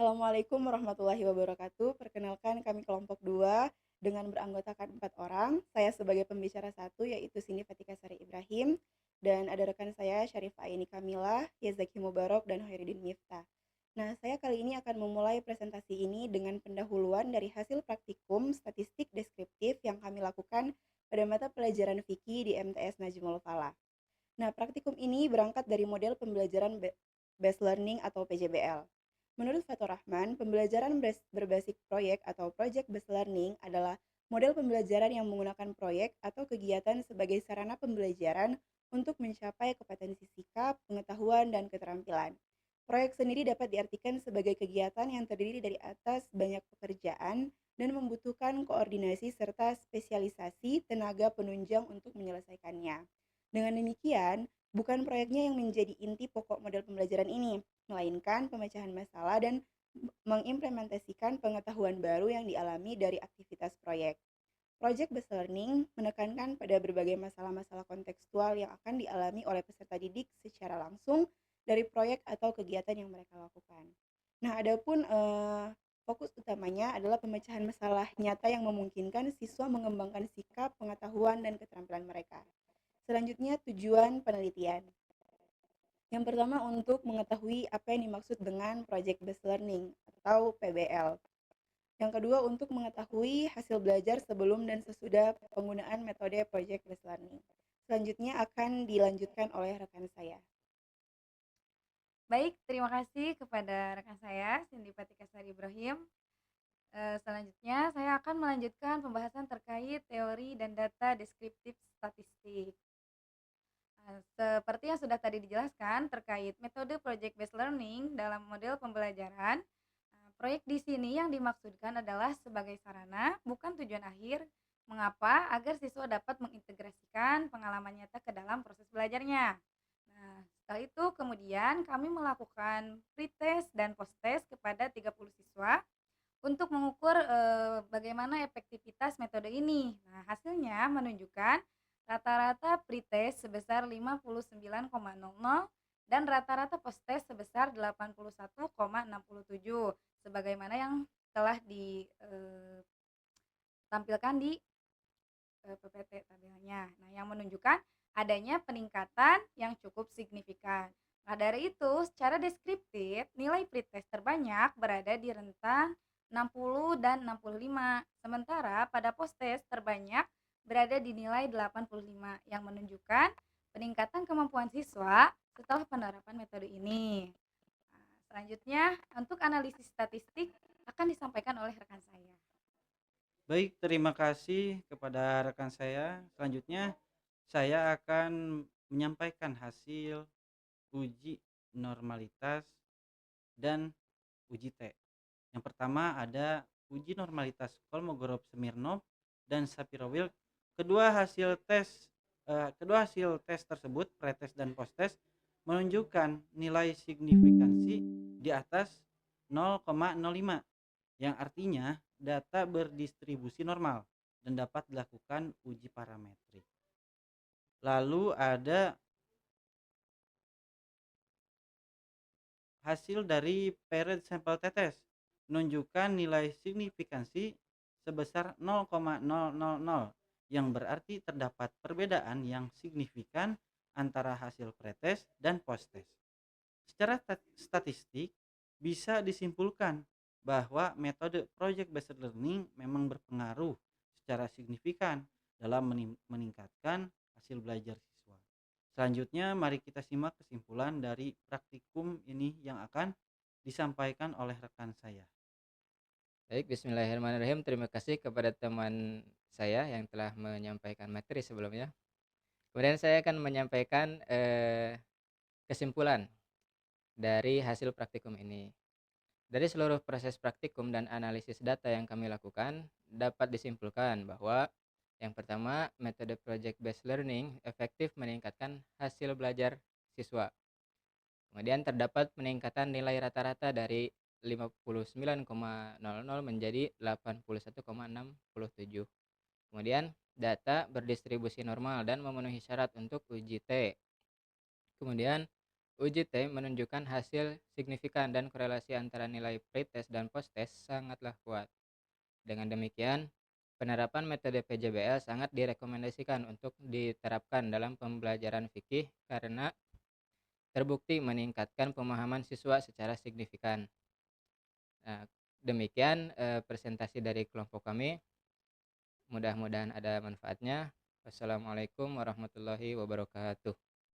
Assalamualaikum warahmatullahi wabarakatuh. Perkenalkan kami kelompok 2 dengan beranggotakan 4 orang. Saya sebagai pembicara satu yaitu Cindy Fatika Sari Ibrahim dan ada rekan saya Syarifah Aini Kamila, Yazaki Mubarok dan Hoirudin Miftah. Nah, saya kali ini akan memulai presentasi ini dengan pendahuluan dari hasil praktikum statistik deskriptif yang kami lakukan pada mata pelajaran fikih di MTS Najmul Falah. Nah, praktikum ini berangkat dari model pembelajaran Based Learning atau PJBL. Menurut Fathur Rahman, pembelajaran berbasis proyek atau Project Based Learning adalah model pembelajaran yang menggunakan proyek atau kegiatan sebagai sarana pembelajaran untuk mencapai kompetensi sikap, pengetahuan, dan keterampilan. Proyek sendiri dapat diartikan sebagai kegiatan yang terdiri dari atas banyak pekerjaan dan membutuhkan koordinasi serta spesialisasi tenaga penunjang untuk menyelesaikannya. Dengan demikian, bukan proyeknya yang menjadi inti pokok model pembelajaran ini, melainkan pemecahan masalah dan mengimplementasikan pengetahuan baru yang dialami dari aktivitas proyek. Project Based Learning menekankan pada berbagai masalah-masalah kontekstual yang akan dialami oleh peserta didik secara langsung dari proyek atau kegiatan yang mereka lakukan. Nah, adapun fokus utamanya adalah pemecahan masalah nyata yang memungkinkan siswa mengembangkan sikap, pengetahuan, dan keterampilan mereka. Selanjutnya, tujuan penelitian. Yang pertama untuk mengetahui apa yang dimaksud dengan Project Based Learning atau PBL. Yang kedua untuk mengetahui hasil belajar sebelum dan sesudah penggunaan metode Project Based Learning. Selanjutnya akan dilanjutkan oleh rekan saya. Baik, terima kasih kepada rekan saya, Cindy Fatika Sari Ibrahim. Selanjutnya, saya akan melanjutkan pembahasan terkait teori dan data deskriptif statistik. Seperti yang sudah tadi dijelaskan terkait metode project based learning dalam model pembelajaran, proyek di sini yang dimaksudkan adalah sebagai sarana, bukan tujuan akhir. Mengapa? Agar siswa dapat mengintegrasikan pengalaman nyata ke dalam proses belajarnya. Nah, setelah itu kemudian kami melakukan pretest dan post-test kepada 30 siswa untuk mengukur bagaimana efektivitas metode ini. Nah, hasilnya menunjukkan rata-rata pretest sebesar 59,00 dan rata-rata post-test sebesar 81,67 sebagaimana yang telah ditampilkan di PPT tabelnya. Nah, yang menunjukkan adanya peningkatan yang cukup signifikan. Nah, dari itu, secara deskriptif, nilai pretest terbanyak berada di rentang 60 dan 65. Sementara pada post-test terbanyak berada di nilai 85 yang menunjukkan peningkatan kemampuan siswa setelah penerapan metode ini. Nah, selanjutnya, untuk analisis statistik akan disampaikan oleh rekan saya. Baik, terima kasih kepada rekan saya. Selanjutnya, saya akan menyampaikan hasil uji normalitas dan uji T. Yang pertama ada uji normalitas Kolmogorov-Smirnov dan Shapiro-Wilk. Kedua hasil tes tersebut, pretest dan posttest, menunjukkan nilai signifikansi di atas 0,05, yang artinya data berdistribusi normal dan dapat dilakukan uji parametrik. Lalu ada hasil dari paired sampel tetes menunjukkan nilai signifikansi sebesar 0,000, yang berarti terdapat perbedaan yang signifikan antara hasil pretest dan posttest. Secara statistik bisa disimpulkan bahwa metode project based learning memang berpengaruh secara signifikan dalam meningkatkan hasil belajar siswa. Selanjutnya mari kita simak kesimpulan dari praktikum ini yang akan disampaikan oleh rekan saya. Baik, bismillahirrahmanirrahim. Terima kasih kepada teman saya yang telah menyampaikan materi sebelumnya. Kemudian saya akan menyampaikan kesimpulan dari hasil praktikum ini. Dari seluruh proses praktikum dan analisis data yang kami lakukan, dapat disimpulkan bahwa yang pertama, metode project based learning efektif meningkatkan hasil belajar siswa. Kemudian terdapat peningkatan nilai rata-rata dari 59,00 menjadi 81,67. Kemudian data berdistribusi normal dan memenuhi syarat untuk uji T. Kemudian Uji T menunjukkan hasil signifikan dan korelasi antara nilai pretest dan posttest sangatlah kuat. Dengan demikian, penerapan metode PJBL sangat direkomendasikan untuk diterapkan dalam pembelajaran fikih karena terbukti meningkatkan pemahaman siswa secara signifikan. Nah, demikian presentasi dari kelompok kami. Mudah-mudahan ada manfaatnya. Wassalamualaikum warahmatullahi wabarakatuh.